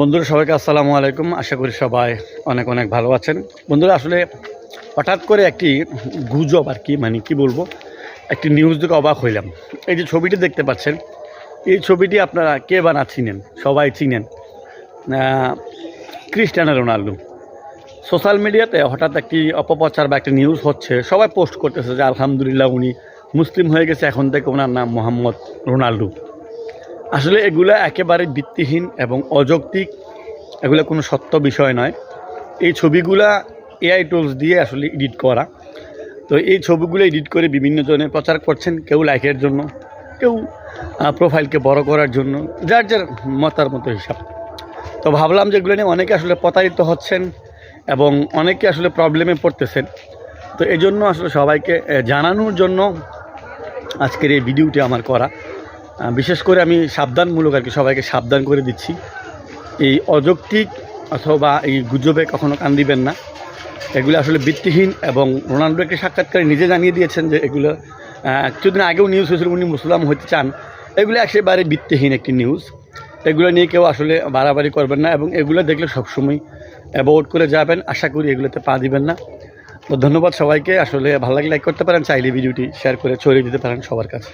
বন্ধুরা সবাইকে আসসালামু আলাইকুম। আশা করি সবাই অনেক অনেক ভালো আছেন। বন্ধুরা আসলে হঠাৎ করে একটি গুজব আর কি কি বলবো, একটি নিউজ দেখে অবাক হইলাম। এই যে ছবিটি দেখতে পাচ্ছেন, এই ছবিটি আপনারা কে বা না চিনেন, সবাই চিনেন, ক্রিস্টিয়ানো রোনাল্ডো। সোশ্যাল মিডিয়াতে হঠাৎ একটি অপপ্রচার বা একটি নিউজ হচ্ছে, সবাই পোস্ট করতেছে যে আলহামদুলিল্লাহ উনি মুসলিম হয়ে গেছে, এখন থেকে ওনার নাম মোহাম্মদ রোনাল্ডো। আসলে এগুলো একেবারে ভিত্তিহীন এবং অযৌক্তিক, এগুলো কোনো সত্য বিষয় নয়। এই ছবিগুলা এআই টুলস দিয়ে আসলে এডিট করা। তো এই ছবিগুলো এডিট করে বিভিন্ন জনে প্রচার করছেন, কেউ লাইকের জন্য, কেউ প্রোফাইলকে বড় করার জন্য, যার যার মতার মতো হিসাব। তো ভাবলাম যে এগুলো নিয়ে অনেকে আসলে প্রতারিত হচ্ছেন এবং অনেকে আসলে প্রবলেমে পড়তেছেন। তো এই জন্য আসলে সবাইকে জানানোর জন্য আজকের এই ভিডিওটি আমার করা। বিশেষ করে আমি সাবধানমূলক আর কি সবাইকে সাবধান করে দিচ্ছি, এই অযৌক্তিক অথবা এই গুজবে কখনো কান দিবেন না। এগুলো আসলে ভিত্তিহীন এবং রোনাল্ডো একটি সাক্ষাৎকারে নিজে জানিয়ে দিয়েছেন যে এগুলো কিছুদিন আগেও নিউজ হয়েছিল উনি মুসলিম হতে চান। এগুলো একেবারে ভিত্তিহীন একটি নিউজ। এগুলো নিয়ে কেউ আসলে বাড়াবাড়ি করবেন না এবং এগুলো দেখলে সবসময় অ্যাভয়েড করে যাবেন। আশা করি এগুলোতে পা দিবেন না। তো ধন্যবাদ সবাইকে। আসলে ভালো লাগলে লাইক করতে পারেন, চাইলে ভিডিওটি শেয়ার করে ছড়িয়ে দিতে পারেন সবার কাছে।